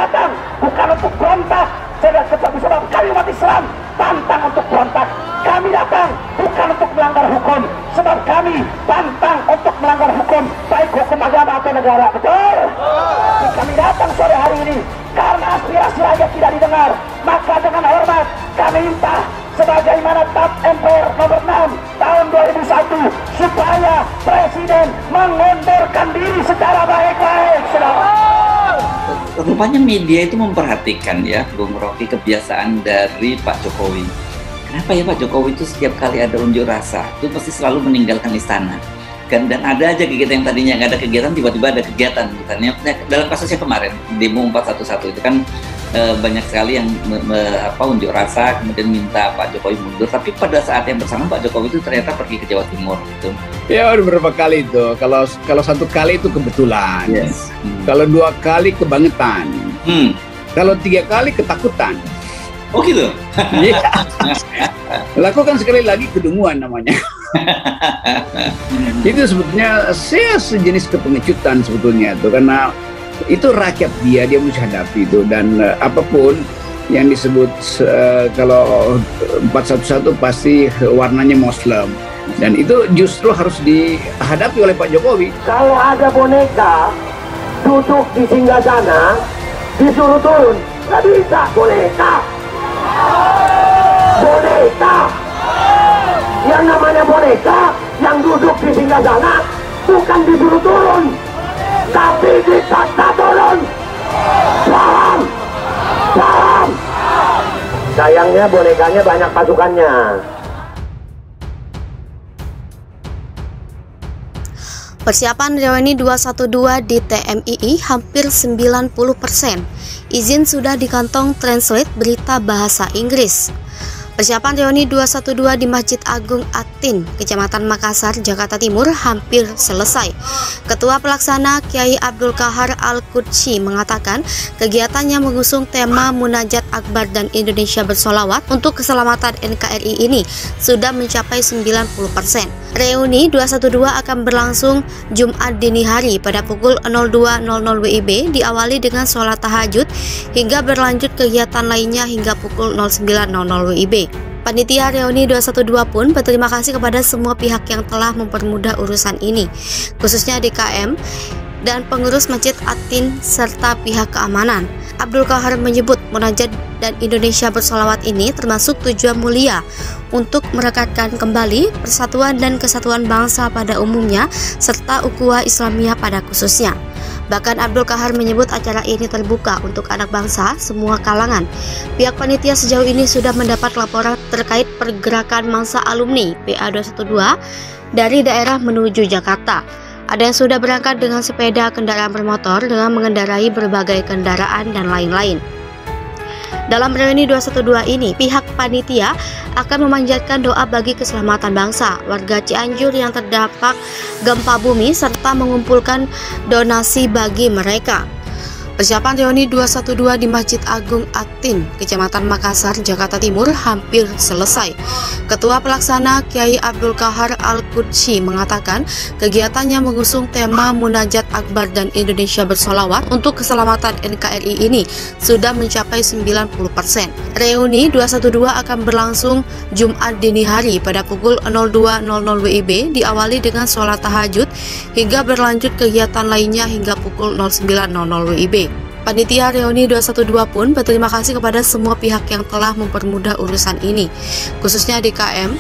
datang bukan untuk berontak, sebab kami umat Islam pantang untuk berontak. Kami datang bukan untuk melanggar hukum, sebab kami pantang untuk melanggar hukum, baik hukum agama atau negara. Betul? Kami datang sore hari ini karena aspirasi rakyat tidak didengar. Maka dengan hormat kami minta sebagaimana TAP MPR nomor 6 tahun 2001 supaya Presiden mengundurkan diri secara baik-baik. Rupanya media itu memperhatikan ya, Bung Rocky, kebiasaan dari Pak Jokowi. Kenapa ya Pak Jokowi itu setiap kali ada unjuk rasa itu pasti selalu meninggalkan istana? Dan ada aja kegiatan yang tadinya nggak ada kegiatan, tiba-tiba ada kegiatan. Misalnya dalam kasusnya kemarin demo 411 itu kan banyak sekali yang unjuk rasa kemudian minta Pak Jokowi mundur. Tapi pada saat yang bersamaan Pak Jokowi itu ternyata pergi ke Jawa Timur gitu. Ya beberapa kali itu. Kalau satu kali itu kebetulan. Yes. Kalau 2 kali kebangetan. Kalau 3 kali ketakutan. Oh gitu. Iya. Lakukan sekali lagi kedunguan namanya. Itu sebetulnya saya sejenis kepengecutan sebetulnya itu, karena itu rakyat dia mesti hadapi itu, dan apapun yang disebut kalau 411 pasti warnanya Muslim, dan itu justru harus dihadapi oleh Pak Jokowi. Kalau ada boneka duduk di singgasana disuruh turun, nggak bisa. Boneka yang namanya boneka yang duduk di singgasana bukan disuruh turun, tapi dipaksa turun. Paham? Sayangnya bonekanya banyak pasukannya. Persiapan reuni 212 di TMII hampir 90%. Izin sudah di kantong translate berita bahasa Inggris. Persiapan reuni 212 di Masjid Agung Atin, Kecamatan Makassar, Jakarta Timur hampir selesai. Ketua Pelaksana Kiai Abdul Qahar Al-Qudsi mengatakan kegiatannya mengusung tema Munajat Akbar dan Indonesia Bersolawat untuk keselamatan NKRI ini sudah mencapai 90%. Reuni 212 akan berlangsung Jumat dini hari pada pukul 02.00 WIB, diawali dengan sholat tahajud hingga berlanjut kegiatan lainnya hingga pukul 09.00 WIB. Panitia Reuni 212 pun berterima kasih kepada semua pihak yang telah mempermudah urusan ini, khususnya DKM dan pengurus Masjid Atin serta pihak keamanan. Abdul Qahar menyebut Munajat dan Indonesia Bersolawat ini termasuk tujuan mulia untuk merekatkan kembali persatuan dan kesatuan bangsa pada umumnya serta ukhuwah Islamiyah pada khususnya. Bahkan Abdul Qahar menyebut acara ini terbuka untuk anak bangsa semua kalangan. Pihak panitia sejauh ini sudah mendapat laporan terkait pergerakan massa alumni PA212 dari daerah menuju Jakarta. Ada yang sudah berangkat dengan sepeda, kendaraan bermotor dengan mengendarai berbagai kendaraan dan lain-lain. Dalam reuni 212 ini, pihak panitia akan memanjatkan doa bagi keselamatan bangsa, warga Cianjur yang terdampak gempa bumi, serta mengumpulkan donasi bagi mereka. Persiapan reuni 212 di Masjid Agung Atin, Kecamatan Makassar, Jakarta Timur hampir selesai. Ketua Pelaksana Kiai Abdul Qahar Al-Qudsi mengatakan kegiatannya mengusung tema Munajat Akbar dan Indonesia Bersolawat untuk keselamatan NKRI ini sudah mencapai 90%. Reuni 212 akan berlangsung Jumat dini hari pada pukul 02.00 WIB, diawali dengan sholat tahajud hingga berlanjut kegiatan lainnya hingga pukul 09.00 WIB. Panitia Reuni 212 pun berterima kasih kepada semua pihak yang telah mempermudah urusan ini, khususnya DKM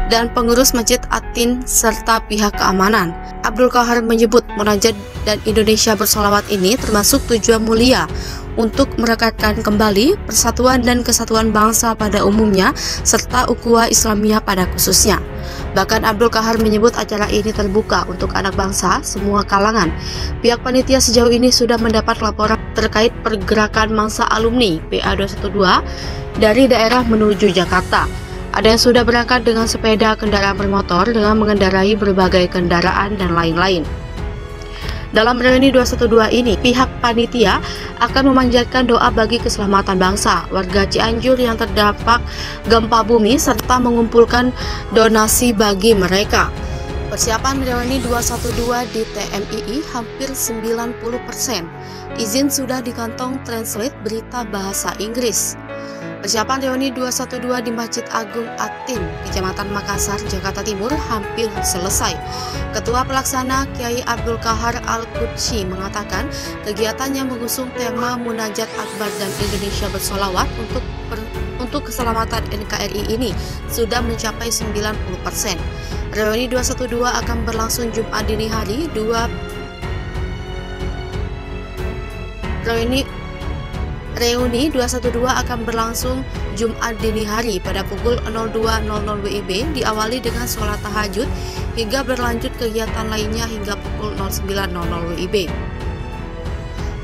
dan pengurus Masjid Atin serta pihak keamanan. Abdul Qahar menyebut Munajat dan Indonesia Bersolawat ini termasuk tujuan mulia untuk merekatkan kembali persatuan dan kesatuan bangsa pada umumnya serta ukhuwah Islamiyah pada khususnya. Bahkan Abdul Qahar menyebut acara ini terbuka untuk anak bangsa semua kalangan. Pihak panitia sejauh ini sudah mendapat laporan terkait pergerakan massa alumni PA212 dari daerah menuju Jakarta. Ada yang sudah berangkat dengan sepeda, kendaraan bermotor dengan mengendarai berbagai kendaraan dan lain-lain. Dalam reuni 212 ini, pihak panitia akan memanjatkan doa bagi keselamatan bangsa, warga Cianjur yang terdampak gempa bumi, serta mengumpulkan donasi bagi mereka. Persiapan reuni 212 di TMII hampir 90%. Izin sudah di kantong translate berita bahasa Inggris. Persiapan reuni 212 di Masjid Agung Atin, Kecamatan Makassar, Jakarta Timur hampir selesai. Ketua Pelaksana Kiai Abdul Qahar Al-Qudsi mengatakan kegiatannya mengusung tema Munajat Akbar dan Indonesia Bersolawat untuk keselamatan NKRI ini sudah mencapai 90%. Reuni 212 akan berlangsung Jumat dini hari. Reuni 212 akan berlangsung Jumat dini hari pada pukul 02.00 WIB, diawali dengan sholat tahajud hingga berlanjut kegiatan lainnya hingga pukul 09.00 WIB.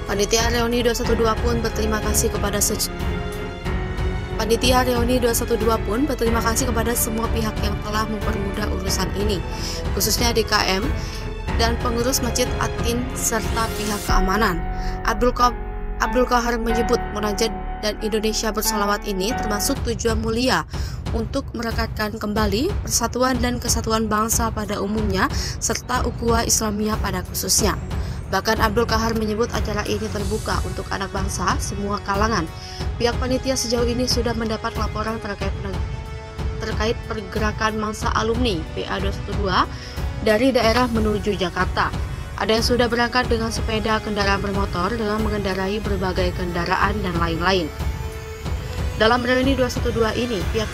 Panitia Reuni 212 pun berterima kasih kepada semua pihak yang telah mempermudah urusan ini, khususnya DKM dan pengurus Masjid Atin serta pihak keamanan. Abdul Qahar menyebut Munajat dan Indonesia Bersolawat ini termasuk tujuan mulia untuk merekatkan kembali persatuan dan kesatuan bangsa pada umumnya serta ukhuwah Islamiyah pada khususnya. Bahkan Abdul Qahar menyebut acara ini terbuka untuk anak bangsa semua kalangan. Pihak panitia sejauh ini sudah mendapat laporan terkait pergerakan massa alumni PA212 dari daerah menuju Jakarta. Ada yang sudah berangkat dengan sepeda, kendaraan bermotor dengan mengendarai berbagai kendaraan dan lain-lain. Dalam reuni 212 ini, pihak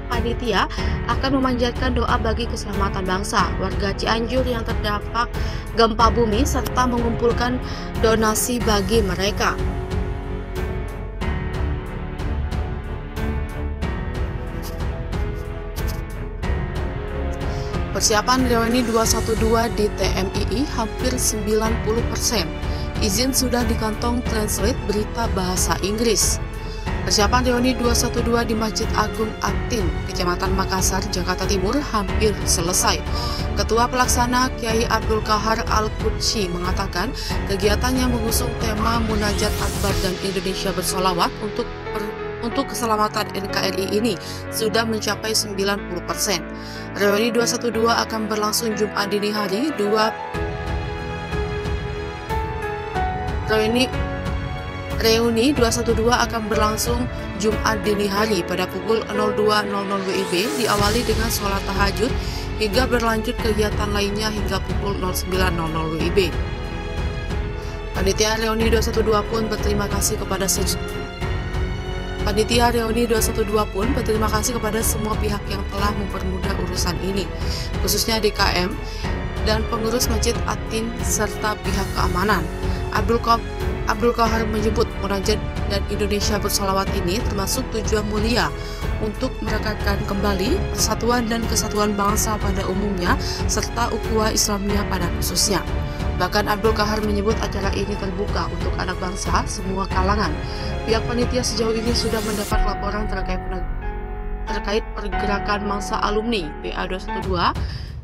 panitia akan memanjatkan doa bagi keselamatan bangsa, warga Cianjur yang terdampak gempa bumi serta mengumpulkan donasi bagi mereka. Persiapan reuni 212 di TMII hampir 90%. Izin sudah di kantong translate berita bahasa Inggris. Persiapan reuni 212 di Masjid Agung Atin, Kecamatan Makassar, Jakarta Timur hampir selesai. Ketua Pelaksana Kiai Abdul Qahar Al-Qudsi mengatakan kegiatannya mengusung tema Munajat Akbar dan Indonesia Bersolawat untuk keselamatan NKRI ini sudah mencapai 90%. Reuni 212 akan berlangsung Jumat dini hari. Reuni 212 akan berlangsung Jumat dini hari pada pukul 02.00 WIB, diawali dengan sholat tahajud hingga berlanjut kegiatan lainnya hingga pukul 09.00 WIB. Panitia Reuni 212 pun berterima kasih kepada semua pihak yang telah mempermudah urusan ini, khususnya DKM dan pengurus Masjid Atin serta pihak keamanan. Abdul Qahar menyebut Munajat dan Indonesia Bersolawat ini termasuk tujuan mulia untuk merekatkan kembali persatuan dan kesatuan bangsa pada umumnya serta ukhuwah Islamiyah pada khususnya. Bahkan Abdul Qahar menyebut acara ini terbuka untuk anak bangsa semua kalangan. Pihak panitia sejauh ini sudah mendapat laporan terkait pergerakan massa alumni PA212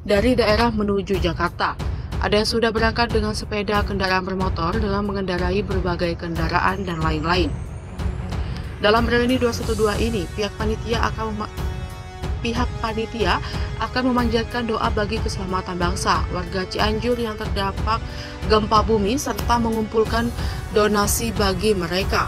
dari daerah menuju Jakarta. Ada yang sudah berangkat dengan sepeda, kendaraan bermotor dengan mengendarai berbagai kendaraan dan lain-lain. Dalam reuni 212 ini, pihak panitia akan memanjatkan doa bagi keselamatan bangsa, warga Cianjur yang terdampak gempa bumi serta mengumpulkan donasi bagi mereka.